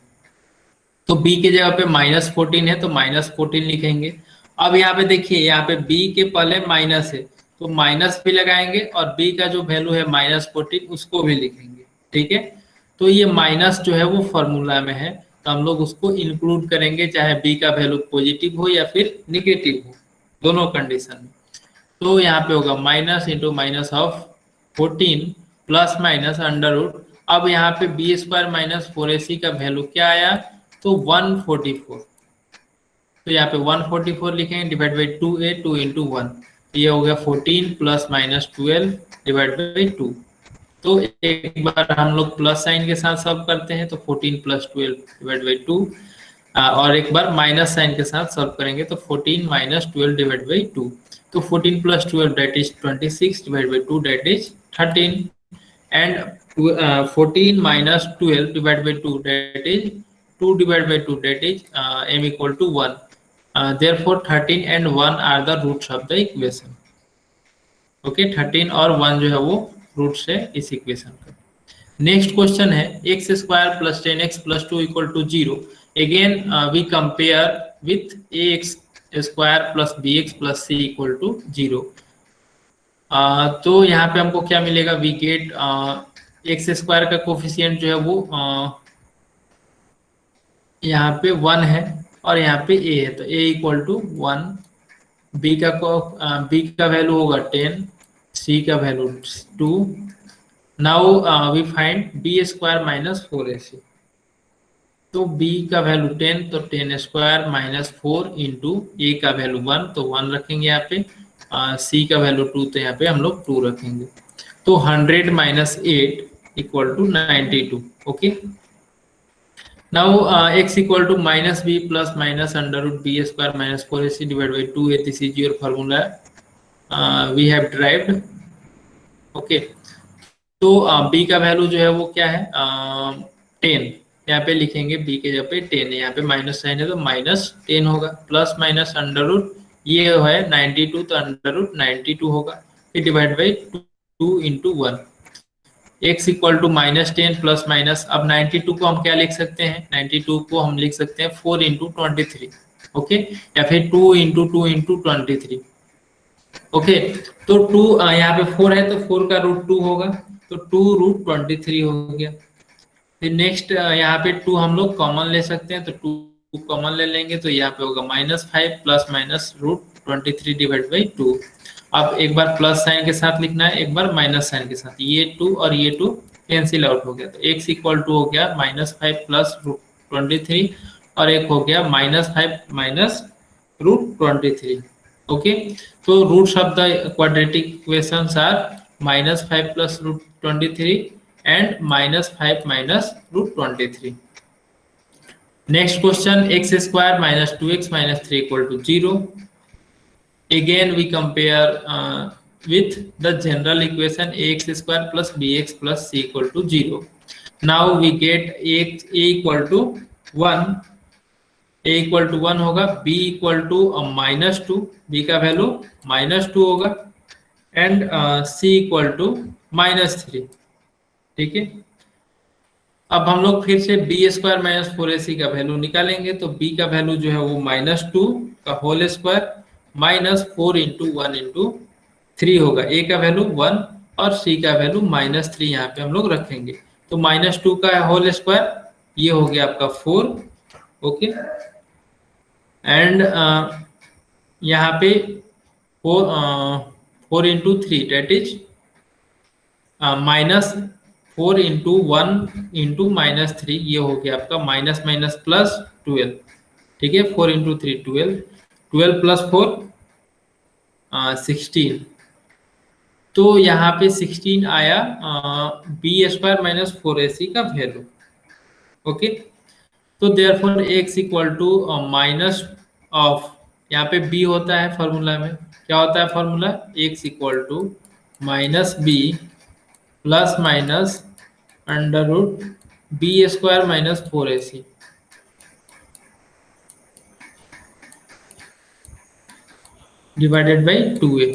तो b के जगह पे -14 है तो -14 लिखेंगे। अब यहाँ पे देखिए, यहाँ पे b के पहले माइनस है तो माइनस भी लगाएंगे और b का जो वैल्यू है -14 उसको भी लिखेंगे। ठीक है, तो ये माइनस जो है वो फॉर्मूला में है, तो हम लोग उसको इंक्लूड करेंगे चाहे b का वैल्यू पॉजिटिव हो या फिर निगेटिव हो, दोनों कंडीशन में। तो यहाँ पे होगा minus into minus of 14 plus minus under root. अब यहाँ पे बी स्क्वायर माइनस 4ac का वैल्यू क्या आया, तो 144। तो यहाँ पे 144 लिखेंगे डिवाइड बाई 2a 2 इंटू 1, ये हो गया 14 प्लस माइनस 12 डिवाइड बाई 2। तो एक बार हम लोग प्लस साइन के साथ सॉल्व करते हैं, तो 14 प्लस 12 डिवाइड बाई 2, और एक बार माइनस साइन के साथ सॉल्व करेंगे तो 14 माइनस 12 डिवाइड बाई 2। तो 14 plus 12 that is 26 divide by 2 that is 13, and 14 minus 12 divided by 2 that is 2 divided by 2 that is m equal to 1. Therefore 13 and 1 are the roots of the equation. Okay, 13 और 1 जो है वो roots है इस equation का। Next question है x square plus 10x plus 2 equal to 0। Again we compare with a x square plus B x plus C equal to 0। तो यहाँ पे हमको क्या मिलेगा, वी गेट एक्स स्क्वायर का कोफिशिएंट जो है वो यहाँ पे 1 है और यहाँ पे ए है, तो ए इक्वल टू 1। बी का वैल्यू होगा 10, सी का value 2। Now we find B square minus 4ac। तो b का वैल्यू 10, तो 10 स्क्वायर माइनस 4 इंटू ए का वैल्यू 1, तो 1 रखेंगे यहाँ पे। c का वैल्यू 2, तो यहाँ पे हम लोग 2 रखेंगे। तो 100 minus 8 equal to 92। Okay, now x equal to minus b plus minus under root B square minus 4ac divide by 2a, this is your formula we have derived. Okay, तो b का value जो है वो क्या है, 10। यहाँ पे लिखेंगे b के जगह पे 10 है, यहाँ पे माइनस साइन है तो माइनस 10 होगा, प्लस माइनस अंडर रूट ये है 92, तो अंडर रूट 92 होगा, फिर divide by 2 into 1। x equal to minus 10 plus minus, अब 92 को हम क्या लिख सकते हैं, 92 को हम लिख सकते हैं 4 इंटू 23। ओके, या फिर 2 इंटू 2 इंटू 23। ओके, तो 2 यहाँ पे 4 है तो 4 का रूट 2 होगा, तो 2 रूट 23 हो गया। फिर नेक्स्ट यहाँ पे 2 हम लोग कॉमन ले सकते हैं, तो 2 कॉमन ले लेंगे, तो यहाँ पे होगा minus 5 plus minus root 23 divide by 2। अब एक बार प्लस साइन के साथ लिखना है, एक बार माइनस साइन के साथ, ये 2 और ये 2 कैंसिल आउट हो गया, तो x इक्वल टू हो गया माइनस 5 प्लस रूट 23 और एक हो गया माइनस 5 माइनस रूट 23। ओके, तो roots of the quadratic equations are minus 5 plus root 23 and minus 5 minus root 23. Next question, x square minus 2x minus 3 equal to 0. Again we compare with the general equation ax square plus bx plus c equal to 0. Now we get a equal to 1, a equal to 1 होगा, b equal to minus 2, b का value minus 2 होगा, and c equal to minus 3। ठीक है, अब हम लोग फिर से बी स्क्वायर माइनस 4ac का वैल्यू निकालेंगे, तो b का वैल्यू जो है वो माइनस 2 का whole square minus 4 into 1 into 3 होगा, a का वैल्यू 1 और c का वैल्यू माइनस 3 यहाँ पे हम लोग रखेंगे, तो माइनस 2 का होल स्क्वायर ये हो गया आपका 4। ओके, एंड यहाँ पे 4 into 3 that is minus 4 into 1 into minus 3, ये हो गया आपका माइनस माइनस प्लस 12। ठीक है, 4 इंटू 3 12, 12 प्लस 4 16, तो यहाँ पे 16 आया बी स्क्वायर माइनस 4ac का वैल्यू। ओके, तो therefore x equal to minus of, यहाँ पे b होता है फॉर्मूला में, क्या होता है formula, x equal to minus b plus minus under root B square minus 4ac divided by 2a।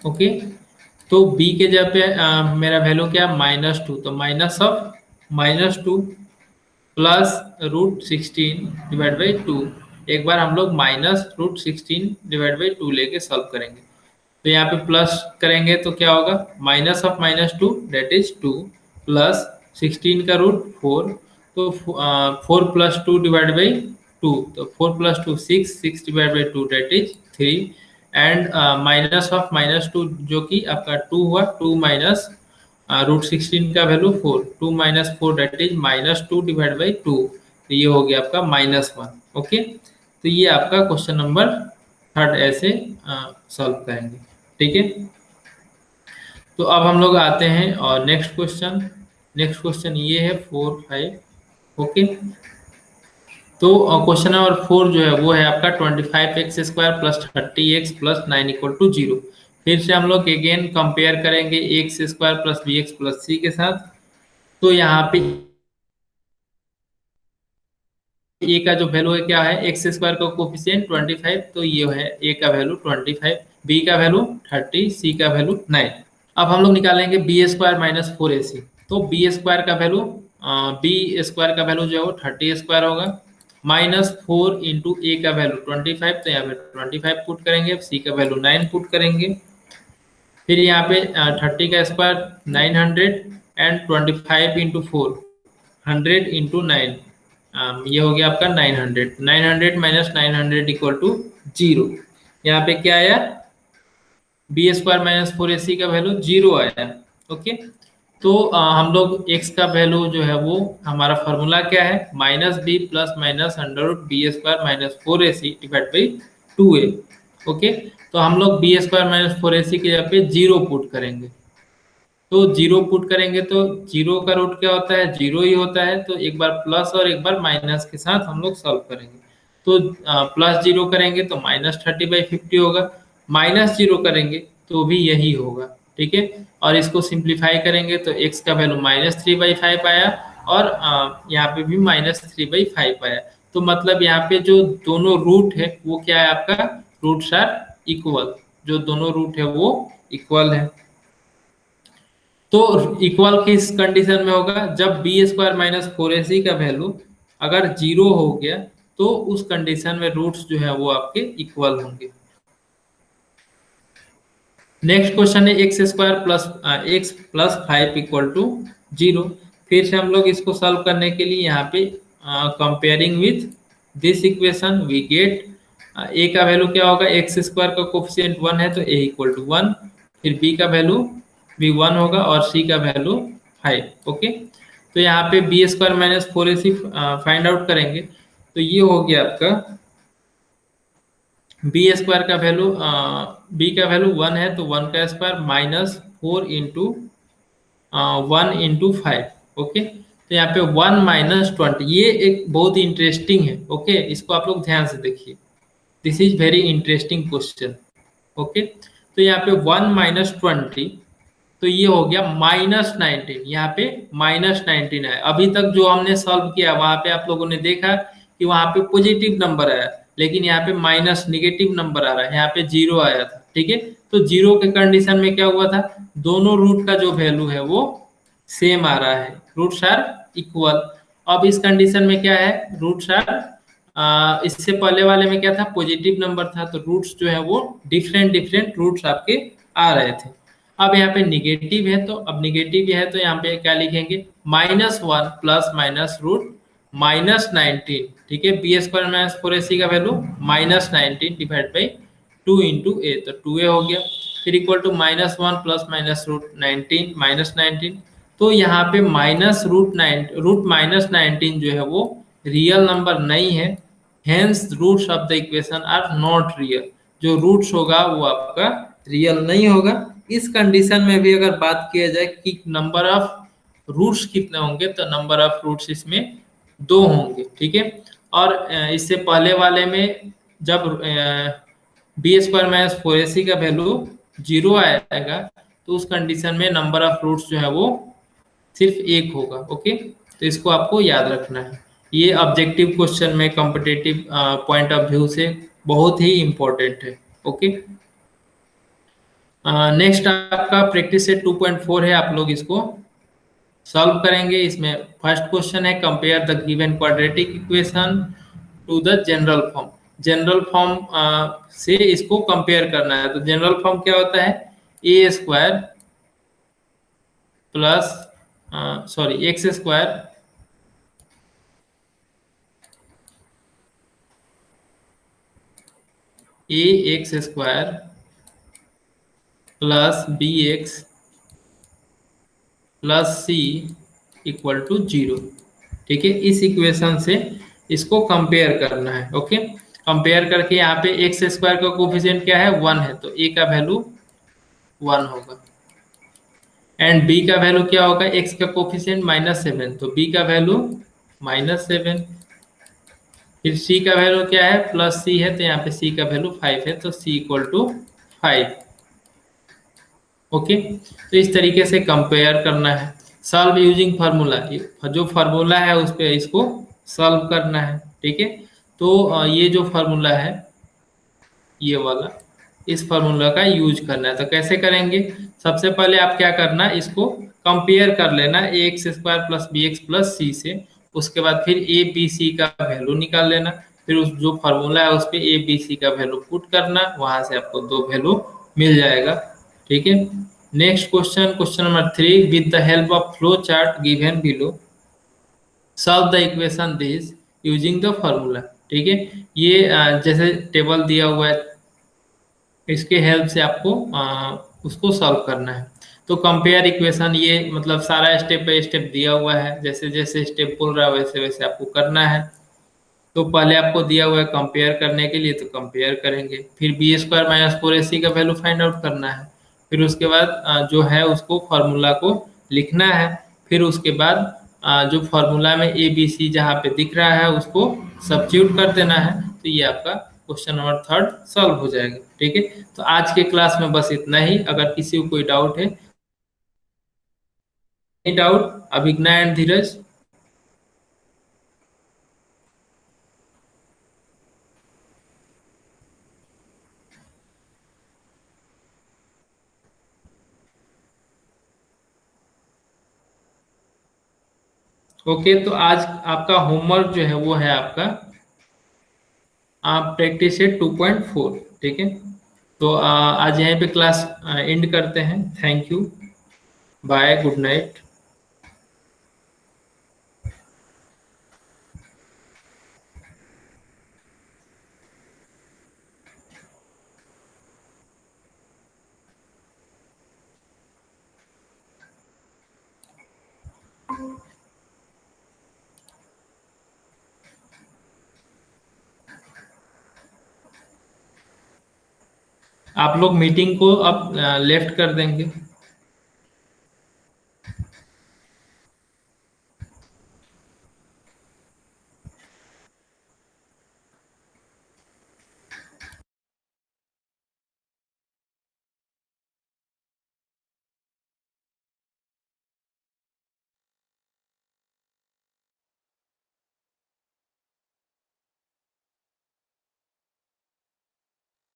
Okay, तो b के जगह पे मेरा वैल्यू क्या, माइनस 2, तो minus of minus 2 plus root 16 divide by 2। एक बार हम लोग माइनस रूट 16 डिवाइड बाई 2 लेके सॉल्व करेंगे, तो यहाँ पे प्लस करेंगे तो क्या होगा, minus of minus 2 that is 2 plus 16 का रूट 4, तो 4 प्लस 2 डिवाइड बाई 2, तो 4 plus 2 6, 6 divide by 2 that is 3, and minus of minus 2 जो कि आपका 2 हुआ, 2 माइनस रूट 16 का value 4, 2 minus 4 that is minus 2 divide by 2, तो ये हो गया आपका माइनस 1। ओके, तो ये आपका क्वेश्चन नंबर 3 ऐसे सॉल्व करेंगे। ठीक है, तो अब हम लोग आते हैं और नेक्स्ट क्वेश्चन ये है 4 5। ओके, तो क्वेश्चन नंबर 4 जो है वो है आपका 25x square plus 30x plus 9 equal to 0। फिर से हम लोग अगेन कंपेयर करेंगे X square plus B x plus C के साथ, तो यहाँ पे ए का जो वैल्यू है क्या है, एक्स स्क्वायर का कोफिशिएंट 25, तो ये है ए का वैल्यू 25, बी का वैल्यू 30, सी का वैल्यू 9। अब हम लोग निकालेंगे बी स्क्वायर माइनस 4ac, तो बी स्क्वायर का वैल्यू जो है वो 30 स्क्वायर होगा, माइनस 4 इंटू ए का वैल्यू 25, तो यहाँ पे 25 पुट करेंगे, सी का वैल्यू 9 पुट करेंगे, फिर यहाँ पे 30 का स्क्वायर 900 एंड 25 इंटू 4 100 इंटू 9, ये हो गया आपका 900। 900 माइनस 900 इक्वल टू 0। यहाँ पे क्या आया, बी स्क्वायर माइनस 4ac का वैल्यू 0 आया। ओके, तो हम लोग x का वैल्यू जो है वो, हमारा फॉर्मूला क्या है, minus b plus minus under root B square minus 4ac divide by 2a। Okay, तो हम लोग बी स्क्वायर माइनस 4ac की जगह पे 0 पुट करेंगे। तो 0 पुट करेंगे तो 0 का रूट क्या होता है, 0 ही होता है। तो एक बार प्लस और एक बार माइनस के साथ हम लोग सॉल्व करेंगे। तो प्लस 0 करेंगे तो -30/50 होगा, माइनस 0 करेंगे तो भी यही होगा। ठीक है, और इसको सिंप्लीफाई करेंगे तो x का वैल्यू -3/5 आया, और यहाँ पे भी -3/5 आया। तो मतलब यहाँ पे जो दोनों रूट है वो क्या है, आपका रूट्स आर इक्वल। जो दोनों रूट है वो इक्वल है। तो इक्वल किस कंडीशन में होगा, जब बी स्क्वायर माइनस 4ac का वैल्यू अगर 0 हो गया तो उस कंडीशन में रूट्स जो है वो आपके इक्वल होंगे। नेक्स्ट क्वेश्चन है x square plus x plus 5 equal to 0। फिर से हम लोग इसको सॉल्व करने के लिए यहाँ पे comparing with this equation we get a का वैल्यू क्या होगा, एक्स स्क्वायर का कोफिशिएंट 1 है तो ए इक्वल टू 1। फिर बी का वैल्यू भी 1 होगा और सी का वैल्यू 5। ओके, तो यहाँ पे b square minus 4ac find out करेंगे। तो ये हो गया आपका बी स्क्वायर का वैल्यू, बी का वैल्यू 1 है तो 1 का square minus 4 into 1 into 5। Okay, तो यहाँ पे 1 माइनस 20, ये एक बहुत ही इंटरेस्टिंग है। ओके, इसको आप लोग ध्यान से देखिए, this is very interesting question. Okay, तो यहाँ पे 1 माइनस 20, तो ये हो गया -19। यहाँ पे -19 है। अभी तक जो हमने सॉल्व किया वहां पे आप लोगों ने देखा कि वहां पे पॉजिटिव नंबर आया, लेकिन यहाँ पे माइनस नेगेटिव नंबर आ रहा है, यहाँ पे 0 आया था। ठीक है, तो 0 के कंडीशन में क्या हुआ था, दोनों रूट का जो वैल्यू है वो सेम आ रहा है, रूट्स आर इक्वल। अब इस कंडीशन में क्या है, रूट्स आर, इससे पहले वाले में क्या था, पॉजिटिव नंबर था, तो रूट्स जो है वो डिफरेंट डिफरेंट रूट्स आपके आ रहे थे। अब यहाँ पे निगेटिव है, तो अब निगेटिव है तो यहाँ पे क्या लिखेंगे, -1 प्लस माइनस रूट -19। ठीक है, बी स्क्वायर माइनस 4ac का value -19 divide by 2 into a, तो 2a हो गया। फिर equal to -1 plus minus root 19 -19। तो यहाँ पे रूट -19 जो है वो रियल नंबर नहीं है, hence roots of the equation are not real. जो रूट्स होगा वो आपका रियल नहीं होगा। इस कंडीशन में भी अगर बात किया जाए कि नंबर ऑफ रूट्स कितने होंगे, तो नंबर ऑफ रूट्स इसमें 2 होंगे। ठीक है, और इससे पहले वाले में जब बी स्क्वायर माइनस 4ac का वैल्यू 0 आएगा तो उस कंडीशन में नंबर ऑफ रूट्स जो है वो सिर्फ 1 होगा। ओके, तो इसको आपको याद रखना है। ये ऑब्जेक्टिव क्वेश्चन में कॉम्पिटिटिव पॉइंट ऑफ व्यू से बहुत ही इंपॉर्टेंट है। ओके, नेक्स्ट आपका प्रैक्टिस सेट 2.4 है, आप लोग इसको सॉल्व करेंगे। इसमें फर्स्ट क्वेश्चन है, compare the given quadratic equation two the general form. General form से इसको कंपेयर करना है। तो जनरल फॉर्म क्या होता है, A square plus X square A x square plus B x plus C equal to 0। ठीक है, इस इक्वेशन से इसको कंपेयर करना है। ओके, कंपेयर करके यहाँ पे एक्स स्क्वायर का कोफिशिएंट क्या है, 1 है, तो ए का वैल्यू 1 होगा। एंड बी का वैल्यू क्या होगा, एक्स का कोफिशिएंट -7, तो बी का वैल्यू -7। फिर सी का वैल्यू क्या है, प्लस सी है, तो यहाँ पे सी का वैल्यू 5 है, तो सी इक्वल टू 5। ओके, तो इस तरीके से कंपेयर करना है। सॉल्व यूजिंग फार्मूला, जो फार्मूला है उस पर इसको सॉल्व करना है। ठीक है, तो ये जो फार्मूला है ये वाला, इस फार्मूला का यूज करना है। तो कैसे करेंगे, सबसे पहले आप क्या करना, इसको कंपेयर कर लेना A x square plus B x plus C से। उसके बाद फिर ए बी सी का वैल्यू निकाल लेना। फिर उस जो फार्मूला है उस पर ए बी सी का वैल्यू पुट करना, वहां से आपको 2 वैल्यू मिल जाएगा। ठीक है। Next question, question number 3, with the help of flow chart given below solve the equation this using the formula. ठीक है, ये जैसे टेबल दिया हुआ है, इसके हेल्प से आपको उसको सॉल्व करना है। तो कंपेयर इक्वेशन, ये मतलब सारा स्टेप बाय स्टेप दिया हुआ है, जैसे जैसे स्टेप बोल रहा है वैसे वैसे आपको करना है। तो पहले आपको दिया हुआ है कंपेयर करने के लिए, तो कंपेयर करेंगे, फिर बी स्क्वायर माइनस फोर ए सी का वैल्यू फाइंड आउट करना है, फिर उसके बाद जो है उसको फॉर्मूला को लिखना है, फिर उसके बाद जो फॉर्मूला में ए बी सी जहाँ पे दिख रहा है उसको सब्स्टिट्यूट कर देना है। तो ये आपका क्वेश्चन नंबर 3 सॉल्व हो जाएगा। ठीक है, तो आज के क्लास में बस इतना ही। अगर किसी को कोई डाउट है, doubt Abhigya and Dheeraj. Okay, तो आज आपका होमवर्क जो है वो है आपका, आप प्रैक्टिस है 2.4। ठीक है, तो आज यहीं पे क्लास एंड करते हैं। Thank you, bye, good night. आप लोग मीटिंग को अब लेफ्ट कर देंगे।